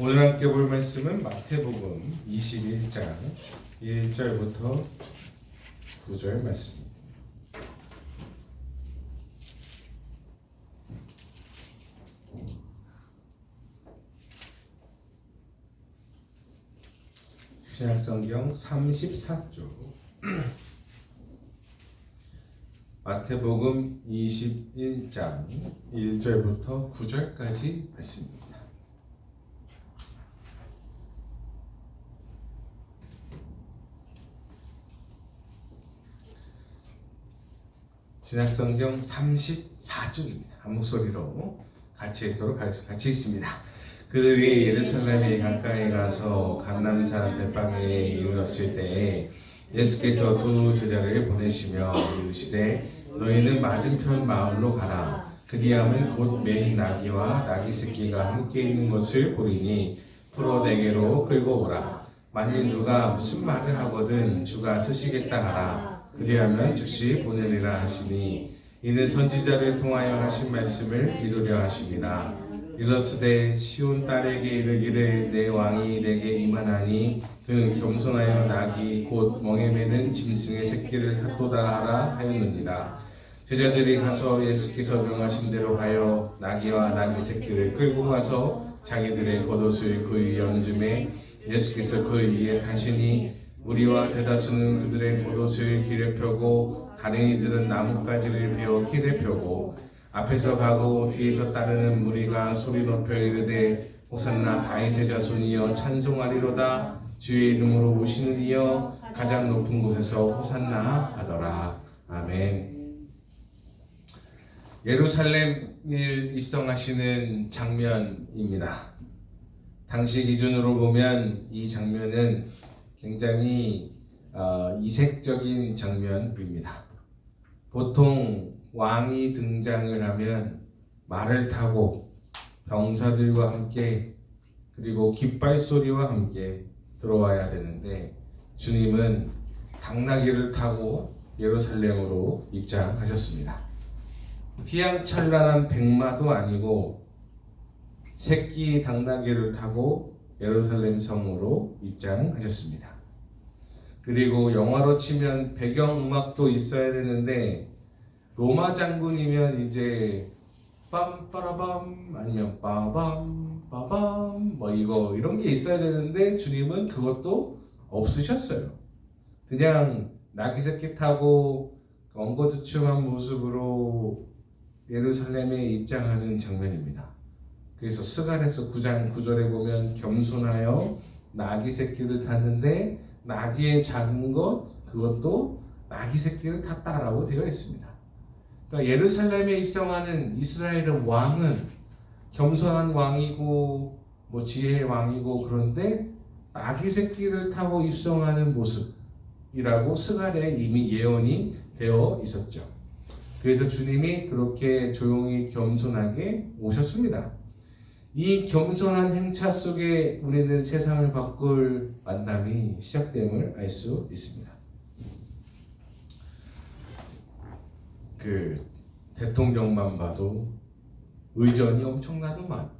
오늘 함께 볼 말씀은 마태복음 21장 1절부터 9절 말씀입니다. 신약성경 34쪽 마태복음 21장 1절부터 9절까지 말씀입니다. 신약성경 34쪽입니다. 한 목소리로 같이 읽도록 하겠습니다. 같이 읽습니다. 그들이 예루살렘에 가까이 가서 감람산 들방에 이르렀을 때에 예수께서 두 제자를 보내시며 이르시되 너희는 맞은편 마을로 가라. 그리하면 곧 매인 나귀와 나귀 새끼가 함께 있는 것을 보리니 풀어 내게로 끌고 오라. 만일 누가 무슨 말을 하거든 주가 쓰시겠다 하라. 그리하면 즉시 보내리라 하시니 이는 선지자를 통하여 하신 말씀을 이루려 하심이라. 이르시되 시온 딸에게 이르기를 내 왕이 내게 임하나니 그는 겸손하여 나귀 곧 멍에 매는 짐승의 새끼를 샀도다 하라 하였느니라. 제자들이 가서 예수께서 명하신 대로 하여 나귀와 나귀 새끼를 끌고 가서 자기들의 겉옷을 그 위에 얹음에 예수께서 그 위에 타시니 무리와 대다수는 그들의 겉옷을 길에 펴고 다른 이들은 나뭇가지를 베어 길에 펴고 앞에서 가고 뒤에서 따르는 무리가 소리 높여 이르되 호산나 다윗의 자손이여 찬송하리로다. 주의 이름으로 오시는 이여 가장 높은 곳에서 호산나 하더라. 아멘. 예루살렘을 입성하시는 장면입니다. 당시 기준으로 보면 이 장면은 굉장히 이색적인 장면입니다. 보통 왕이 등장을 하면 말을 타고 병사들과 함께 그리고 깃발 소리와 함께 들어와야 되는데 주님은 당나귀를 타고 예루살렘으로 입장하셨습니다. 휘황찬란한 백마도 아니고 새끼 당나귀를 타고 예루살렘 성으로 입장하셨습니다. 그리고 영화로 치면 배경음악도 있어야 되는데 로마 장군이면 이제 빰빠라밤 아니면 빠밤 빠밤 뭐 이런 게 있어야 되는데 주님은 그것도 없으셨어요. 그냥 나귀 새끼 타고 엉거주춤한 모습으로 예루살렘에 입장하는 장면입니다. 그래서 스가랴서 9장 9절에 보면 겸손하여 나귀 새끼를 탔는데 나귀의 작은 것 그것도 나귀 새끼를 탔다라고 되어 있습니다. 그러니까 예루살렘에 입성하는 이스라엘의 왕은 겸손한 왕이고 뭐 지혜의 왕이고 그런데 나귀 새끼를 타고 입성하는 모습이라고 스가랴에 이미 예언이 되어 있었죠. 그래서 주님이 그렇게 조용히 겸손하게 오셨습니다. 이 겸손한 행차 속에 우리는 세상을 바꿀 만남이 시작됨을 알 수 있습니다. 그 대통령만 봐도 의전이 엄청나더만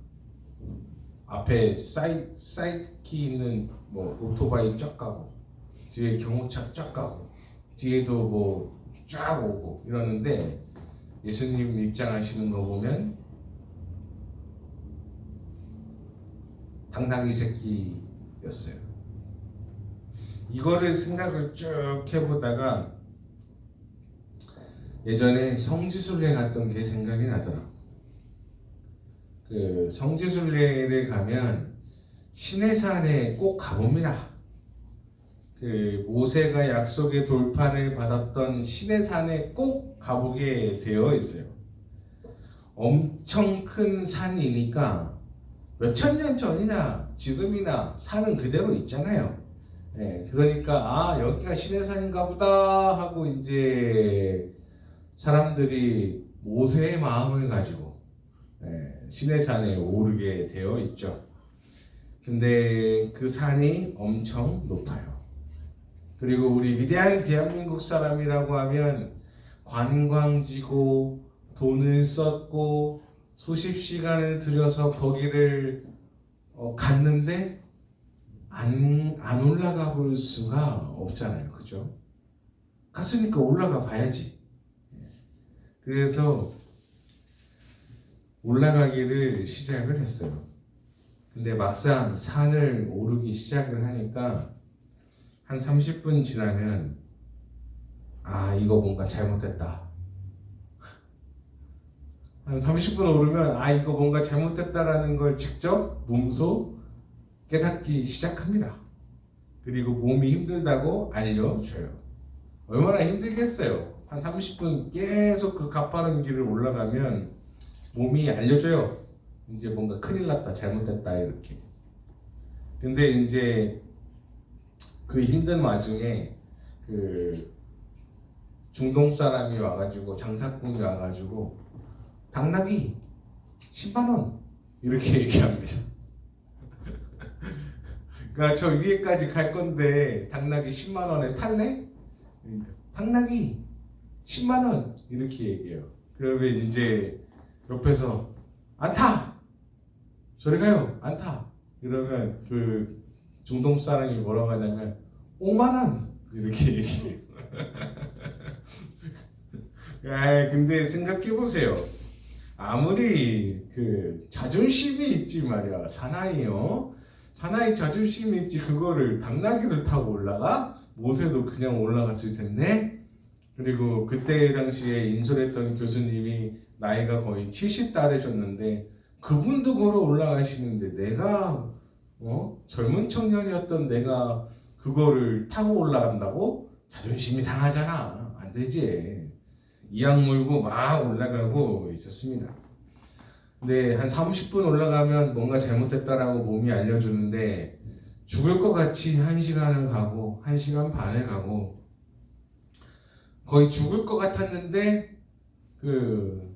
앞에 사이키 있는 뭐 오토바이 쫙 가고 뒤에 경호차 쫙 가고 뒤에도 뭐 쫙 오고 이러는데 예수님 입장하시는 거 보면 당나귀 새끼였어요. 이거를 생각을 쭉 해보다가 예전에 성지순례 갔던 게 생각이 나더라고요. 그 성지순례를 가면 시내산에 꼭 가봅니다. 그 모세가 약속의 돌판을 받았던 시내산에 꼭 가보게 되어 있어요. 엄청 큰 산이니까 몇천 년 전이나 지금이나 산은 그대로 있잖아요. 그러니까 여기가 시내산인가 보다 하고 이제 사람들이 모세의 마음을 가지고 시내산에 오르게 되어 있죠. 근데 그 산이 엄청 높아요. 그리고 우리 위대한 대한민국 사람이라고 하면 관광지고 돈을 썼고 수십 시간을 들여서 거기를 갔는데 안 올라가 볼 수가 없잖아요. 그죠? 갔으니까 올라가 봐야지. 그래서 올라가기를 시작을 했어요. 근데 막상 산을 오르기 시작을 하니까 한 30분 지나면 이거 뭔가 잘못됐다. 한 30분 오르면 이거 뭔가 잘못됐다라는 걸 직접 몸소 깨닫기 시작합니다. 그리고 몸이 힘들다고 알려줘요. 얼마나 힘들겠어요. 한 30분 계속 그 가파른 길을 올라가면 몸이 알려줘요. 이제 뭔가 큰일 났다, 잘못됐다 이렇게. 근데 이제 그 힘든 와중에 그 중동 사람이 와가지고 장사꾼이 와가지고 당나귀 10만 원 이렇게 얘기합니다. 그러니까 저 위에까지 갈 건데 당나귀 10만 원에 탈래? 당나귀 10만 원 이렇게 얘기해요. 그러면 이제 옆에서 안 타! 저리 가요! 안 타! 이러면 그 중동 사람이 뭐라고 하냐면 5만 원! 이렇게 얘기해요. 근데 생각해보세요. 아무리 그 자존심이 있지 말이야. 사나이 자존심이 있지 그거를 당나귀를 타고 올라가? 모세도 그냥 올라갔을 텐데. 그리고 그때 당시에 인솔했던 교수님이 나이가 거의 70다 되셨는데 그분도 걸어 올라가시는데 내가 젊은 청년이었던 내가 그거를 타고 올라간다고? 자존심이 상하잖아. 안 되지. 이악 물고 막 올라가고 있었습니다. 근데 한 30분 올라가면 뭔가 잘못됐다라고 몸이 알려주는데 죽을 것 같이 1시간을 가고 1시간 반을 가고 거의 죽을 것 같았는데 그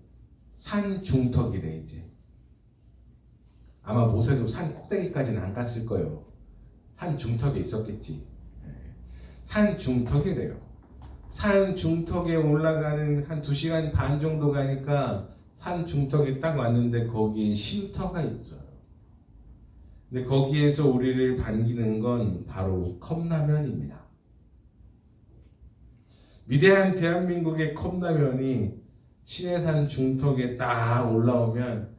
산 중턱이래 이제. 아마 모세도 산 꼭대기까지는 안 갔을 거예요. 산 중턱에 있었겠지. 산 중턱이래요. 산 중턱에 올라가는 한 2시간 반 정도 가니까 산 중턱에 딱 왔는데 거기에 쉼터가 있어요. 근데 거기에서 우리를 반기는 건 바로 컵라면입니다. 위대한 대한민국의 컵라면이 신해산 중턱에 딱 올라오면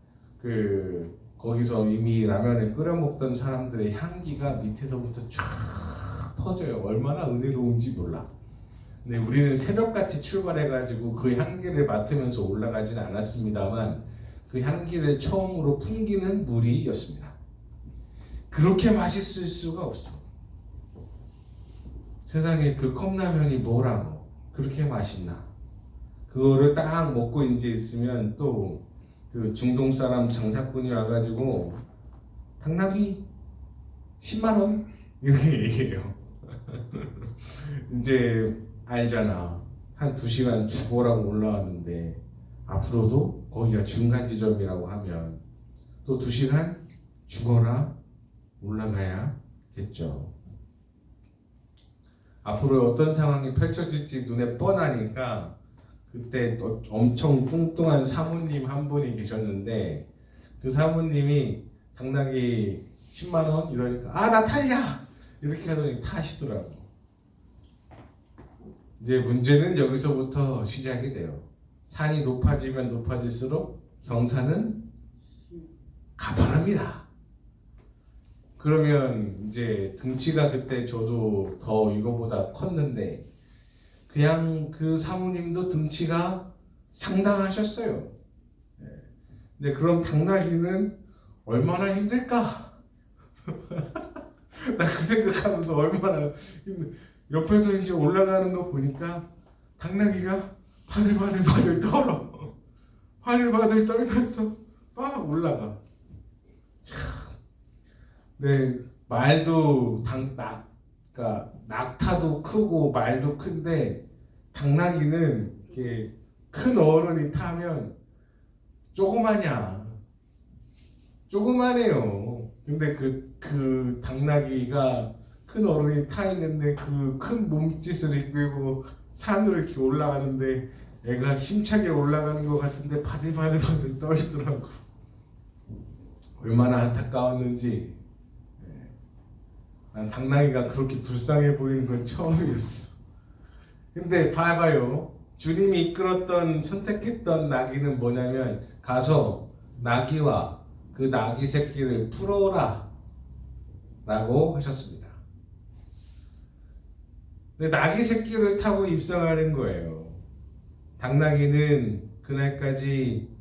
거기서 이미 라면을 끓여 먹던 사람들의 향기가 밑에서부터 쫙 퍼져요. 얼마나 은혜로운지 몰라. 근데 우리는 새벽같이 출발해가지고 그 향기를 맡으면서 올라가진 않았습니다만 그 향기를 처음으로 풍기는 물이었습니다. 그렇게 맛있을 수가 없어. 세상에 그 컵라면이 뭐라고 그렇게 맛있나? 그거를 딱 먹고 이제 있으면 또 그 중동 사람 장사꾼이 와가지고 당나귀 10만 원 이렇게 얘기해요. 이제 알잖아. 한 2시간 죽어라고 올라왔는데 앞으로도 거기가 중간 지점이라고 하면 또 2시간 죽어라 올라가야겠죠. 앞으로 어떤 상황이 펼쳐질지 눈에 뻔하니까 그때 또 엄청 뚱뚱한 사모님 한 분이 계셨는데 그 사모님이 당나귀 10만 원 이러니까 나 탈야 이렇게 하더니 타시더라고. 이제 문제는 여기서부터 시작이 돼요. 산이 높아지면 높아질수록 경사는 가파릅니다. 그러면 이제 등치가 그때 저도 더 이거보다 컸는데 그냥 그 사모님도 등치가 상당하셨어요. 근데 그럼 당나귀는 얼마나 힘들까? 나 그 생각하면서 얼마나 옆에서 이제 올라가는 거 보니까 당나귀가 바들바들 떨어. 바들바들 떨면서 막 올라가. 참. 네, 말도 그러니까 낙타도 크고 말도 큰데 당나귀는 이렇게 큰 어른이 타면 조그만해요. 근데 그 당나귀가 큰 어른이 타 있는데 그 큰 몸짓을 이끌고 산으로 이렇게 올라가는데 애가 힘차게 올라가는 것 같은데 바들바들 떨더라고. 얼마나 안타까웠는지. 난 당나귀가 그렇게 불쌍해 보이는 건 처음이었어. 근데 봐봐요. 주님이 이끌었던 선택했던 나귀는 뭐냐면 가서 나귀와 그 나귀 새끼를 풀어라 라고 하셨습니다. 근데 나귀 새끼를 타고 입성하는 거예요. 당나귀는 그날까지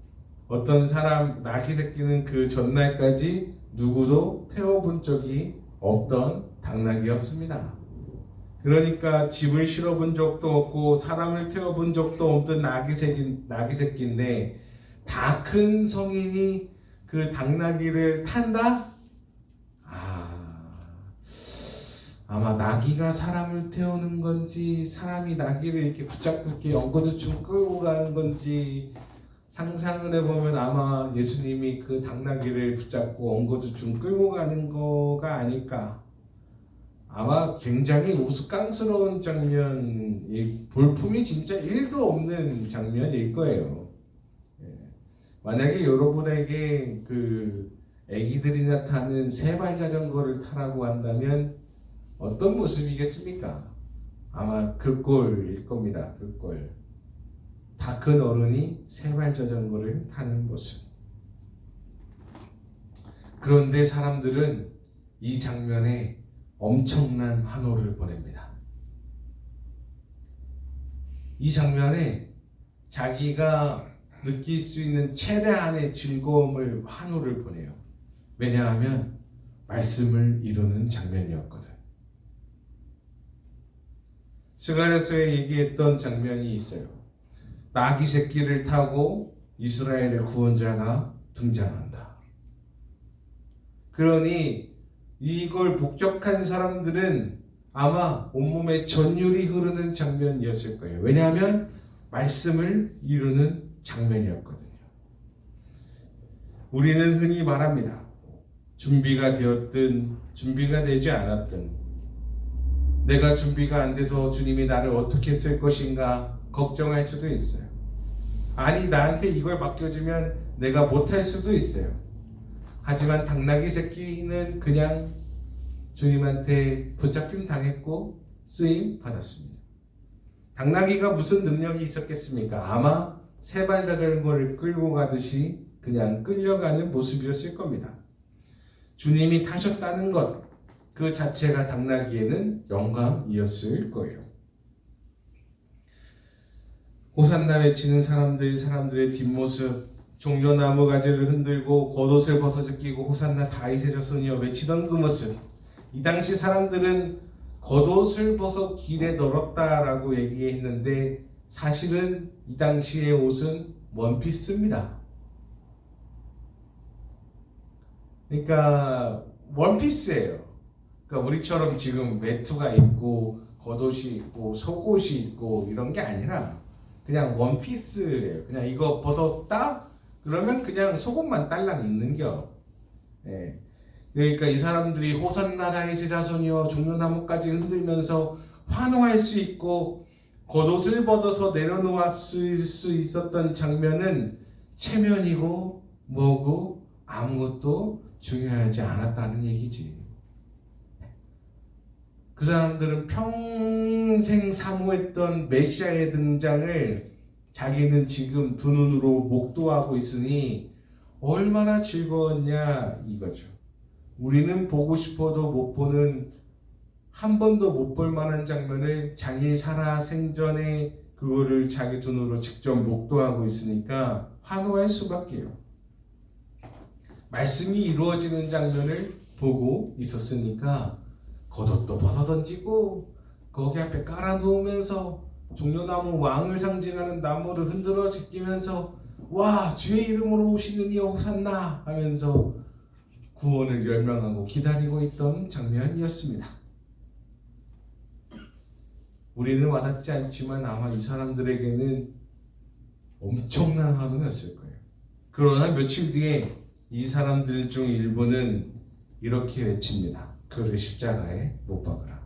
어떤 사람, 나귀 새끼는 그 전날까지 누구도 태워본 적이 없던 당나귀였습니다. 그러니까 집을 실어본 적도 없고 사람을 태워본 적도 없던 나귀 새끼인데 다 큰 성인이 그 당나귀를 탄다? 아마 나귀가 사람을 태우는 건지 사람이 나귀를 이렇게 붙잡고 이렇게 엉거주춤 끌고 가는 건지 상상을 해보면 아마 예수님이 그 당나귀를 붙잡고 엉거주춤 끌고 가는 거가 아닐까. 아마 굉장히 우스꽝스러운 장면, 볼품이 진짜 1도 없는 장면일 거예요. 만약에 여러분에게 그 애기들이나 타는 세발 자전거를 타라고 한다면 어떤 모습이겠습니까? 아마 그 꼴일 겁니다. 그 꼴. 다 큰 어른이 세발 자전거를 타는 모습. 그런데 사람들은 이 장면에 엄청난 환호를 보냅니다. 이 장면에 자기가 느낄 수 있는 최대한의 즐거움을 환호를 보내요. 왜냐하면 말씀을 이루는 장면이었거든. 스가랴서에 얘기했던 장면이 있어요. 나귀 새끼를 타고 이스라엘의 구원자가 등장한다. 그러니 이걸 목격한 사람들은 아마 온몸에 전율이 흐르는 장면이었을 거예요. 왜냐하면 말씀을 이루는 장면이었거든요. 우리는 흔히 말합니다. 준비가 되었든 준비가 되지 않았든 내가 준비가 안 돼서 주님이 나를 어떻게 쓸 것인가 걱정할 수도 있어요. 아니 나한테 이걸 맡겨주면 내가 못할 수도 있어요. 하지만 당나귀 새끼는 그냥 주님한테 붙잡힘 당했고 쓰임 받았습니다. 당나귀가 무슨 능력이 있었겠습니까? 아마 세발 자전거를 끌고 가듯이 그냥 끌려가는 모습이었을 겁니다. 주님이 타셨다는 것 그 자체가 당나귀에는 영광이었을 거예요. 호산나 외치는 사람들의 뒷모습, 종려나무 가지를 흔들고 겉옷을 벗어 끼고 호산나 다윗의 자손이여 외치던 그 모습. 이 당시 사람들은 겉옷을 벗어 길에 널었다라고 얘기했는데 사실은 이 당시의 옷은 원피스입니다. 그러니까 원피스예요. 그러니까 우리처럼 지금 외투가 있고 겉옷이 있고 속옷이 있고 이런 게 아니라 그냥 원피스예요. 그냥 이거 벗었다? 그러면 그냥 속옷만 딸랑 있는겨. 예. 그러니까 이 사람들이 호산나 다윗의 자손이여 종려나무까지 흔들면서 환호할 수 있고 겉옷을 벗어서 내려놓았을 수 있었던 장면은 체면이고 뭐고 아무것도 중요하지 않았다는 얘기지. 그 사람들은 평생 사모했던 메시아의 등장을 자기는 지금 두 눈으로 목도하고 있으니 얼마나 즐거웠냐 이거죠. 우리는 보고 싶어도 못 보는 한 번도 못 볼 만한 장면을 자기 살아 생전에 그거를 자기 눈으로 직접 목도하고 있으니까 환호할 수밖에요. 말씀이 이루어지는 장면을 보고 있었으니까 겉옷도 벗어 던지고 거기 앞에 깔아놓으면서 종려나무 왕을 상징하는 나무를 흔들어 제끼면서 와 주의 이름으로 오시는 이여 호산나 하면서 구원을 열망하고 기다리고 있던 장면이었습니다. 우리는 와닿지 않지만 아마 이 사람들에게는 엄청난 환호였을 거예요. 그러나 며칠 뒤에 이 사람들 중 일부는 이렇게 외칩니다. 그를 십자가에 못 박으라.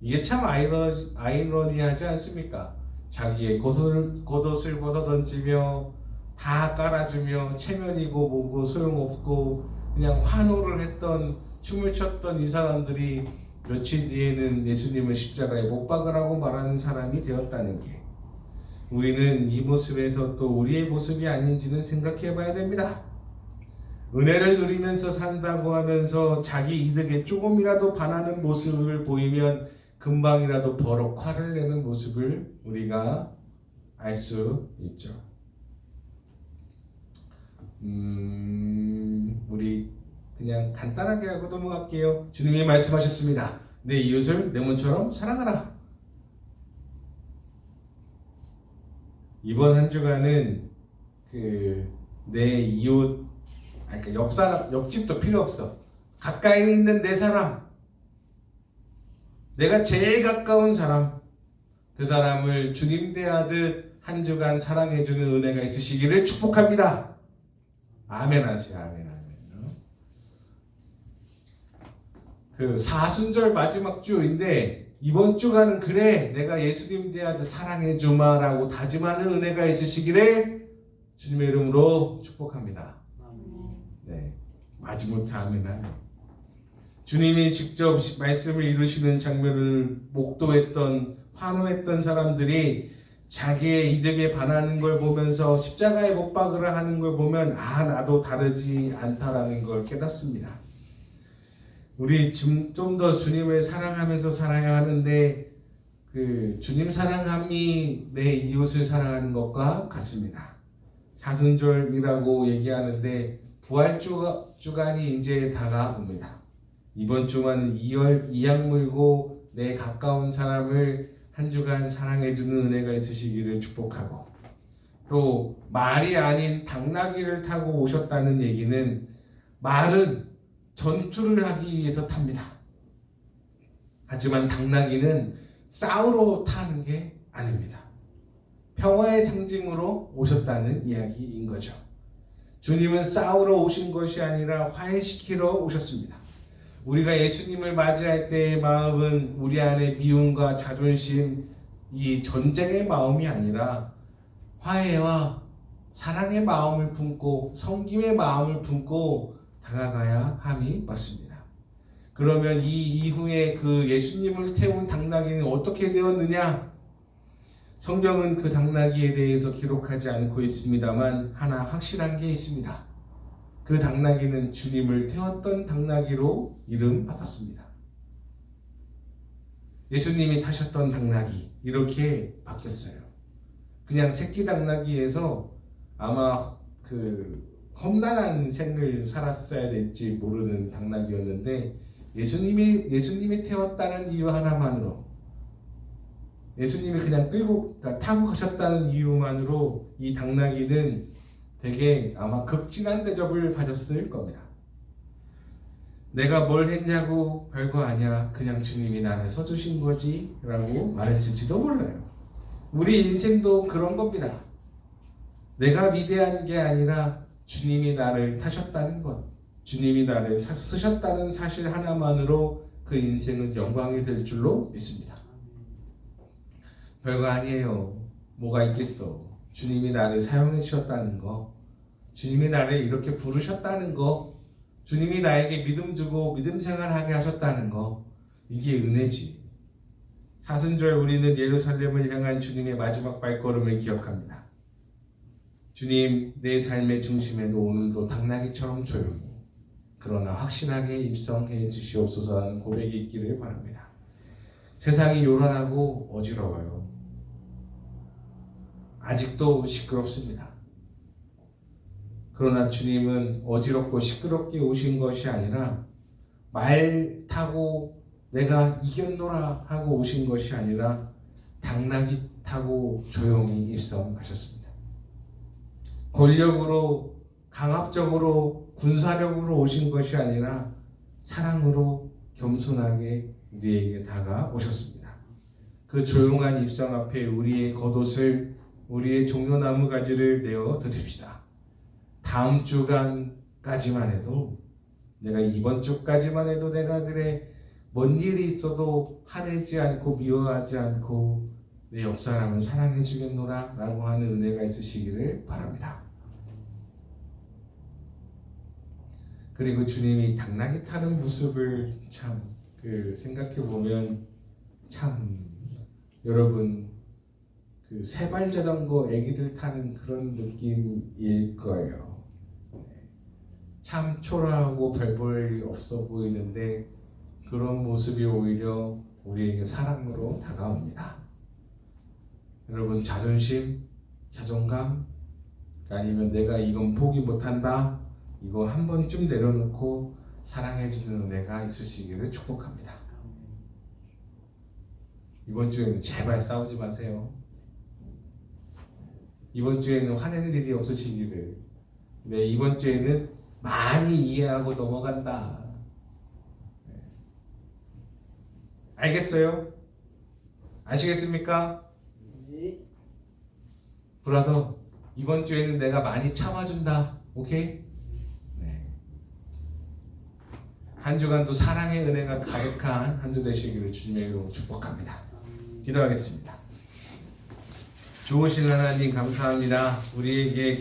이게 참 아이러니하지 않습니까? 자기의 겉옷을 벗어 던지며 다 깔아주며 체면이고 뭐고 소용없고 그냥 환호를 했던, 춤을 췄던 이 사람들이 며칠 뒤에는 예수님을 십자가에 못 박으라고 말하는 사람이 되었다는 게, 우리는 이 모습에서 또 우리의 모습이 아닌지는 생각해 봐야 됩니다. 은혜를 누리면서 산다고 하면서 자기 이득에 조금이라도 반하는 모습을 보이면 금방이라도 버럭 화를 내는 모습을 우리가 알 수 있죠. 우리 그냥 간단하게 하고 넘어갈게요. 주님이 말씀하셨습니다. 내 이웃을 내 몸처럼 사랑하라. 이번 한 주간은 내 이웃, 그러니까 옆 사람, 옆집도 필요 없어. 가까이 있는 내 사람, 내가 제일 가까운 사람, 그 사람을 주님 대하듯 한 주간 사랑해주는 은혜가 있으시기를 축복합니다. 아멘 하세요. 아멘. 그 사순절 마지막 주인데 이번 주간은 그래 내가 예수님 대하듯 사랑해주마라고 다짐하는 은혜가 있으시기를 주님의 이름으로 축복합니다. 네, 마지못해 아멘. 주님이 직접 말씀을 이루시는 장면을 목도했던, 환호했던 사람들이 자기의 이득에 반하는 걸 보면서 십자가에 못 박으라 하는 걸 보면 나도 다르지 않다라는 걸 깨닫습니다. 우리 좀 더 주님을 사랑하면서 살아야 하는데 주님 사랑함이 내 이웃을 사랑하는 것과 같습니다. 사순절이라고 얘기하는데 부활주간이 이제 다가옵니다. 이번 주간은 이악 물고 내 가까운 사람을 한 주간 사랑해주는 은혜가 있으시기를 축복하고, 또 말이 아닌 당나귀를 타고 오셨다는 얘기는 말은 전투를 하기 위해서 탑니다. 하지만 당나귀는 싸우러 타는 게 아닙니다. 평화의 상징으로 오셨다는 이야기인 거죠. 주님은 싸우러 오신 것이 아니라 화해시키러 오셨습니다. 우리가 예수님을 맞이할 때의 마음은 우리 안에 미움과 자존심, 이 전쟁의 마음이 아니라 화해와 사랑의 마음을 품고 섬김의 마음을 품고 다가가야 함이 맞습니다. 그러면 이 이후에 그 예수님을 태운 당나귀는 어떻게 되었느냐? 성경은 그 당나귀에 대해서 기록하지 않고 있습니다만 하나 확실한 게 있습니다. 그 당나귀는 주님을 태웠던 당나귀로 이름 받았습니다. 예수님이 타셨던 당나귀, 이렇게 바뀌었어요. 그냥 새끼 당나귀에서 아마 험난한 생을 살았어야 될지 모르는 당나귀였는데, 예수님이 태웠다는 이유 하나만으로, 예수님이 그냥 타고 가셨다는 이유만으로 이 당나귀는 되게 아마 극진한 대접을 받았을 겁니다. 내가 뭘 했냐고 별거 아니야, 그냥 주님이 나를 써주신 거지 라고 말했을지도 몰라요. 우리 인생도 그런 겁니다. 내가 위대한 게 아니라 주님이 나를 타셨다는 것, 주님이 나를 쓰셨다는 사실 하나만으로 그 인생은 영광이 될 줄로 믿습니다. 별거 아니에요. 뭐가 있겠어. 주님이 나를 사용해 주셨다는 거, 주님이 나를 이렇게 부르셨다는 거, 주님이 나에게 믿음 주고 믿음 생활하게 하셨다는 거, 이게 은혜지. 사순절 우리는 예루살렘을 향한 주님의 마지막 발걸음을 기억합니다. 주님, 내 삶의 중심에도 오늘도 당나귀처럼 조용히, 그러나 확신하게 입성해 주시옵소서 하는 고백이 있기를 바랍니다. 세상이 요란하고 어지러워요. 아직도 시끄럽습니다. 그러나 주님은 어지럽고 시끄럽게 오신 것이 아니라 말 타고 내가 이겼노라 하고 오신 것이 아니라 당나귀 타고 조용히 입성하셨습니다. 권력으로, 강압적으로, 군사력으로 오신 것이 아니라 사랑으로 겸손하게 우리에게 다가오셨습니다. 그 조용한 입성 앞에 우리의 겉옷을, 우리의 종려나무 가지를 내어 드립시다. 다음 주간까지만 해도, 내가 이번 주까지만 해도 내가 그래 뭔 일이 있어도 화내지 않고 미워하지 않고 내 옆 사람을 사랑해 주겠노라 라고 하는 은혜가 있으시기를 바랍니다. 그리고 주님이 당나귀 타는 모습을 참 생각해 보면 참 여러분 그 세발 자전거 애기들 타는 그런 느낌일 거예요. 참 초라하고 별 볼 일 없어 보이는데 그런 모습이 오히려 우리에게 사랑으로 다가옵니다. 여러분 자존심, 자존감 아니면 내가 이건 포기 못한다 이거 한 번쯤 내려놓고 사랑해주는 은혜가 있으시기를 축복합니다. 이번 주에는 제발 싸우지 마세요. 이번 주에는 화낼 일이 없으시기를. 네, 이번 주에는 많이 이해하고 넘어간다. 알겠어요? 아시겠습니까? 네. 브라더, 이번 주에는 내가 많이 참아준다. 오케이? 네. 한 주간도 사랑의 은혜가 가득한 한 주 되시기를 주님의 이름으로 축복합니다. 기도하겠습니다. 좋으신 하나님 감사합니다. 우리에게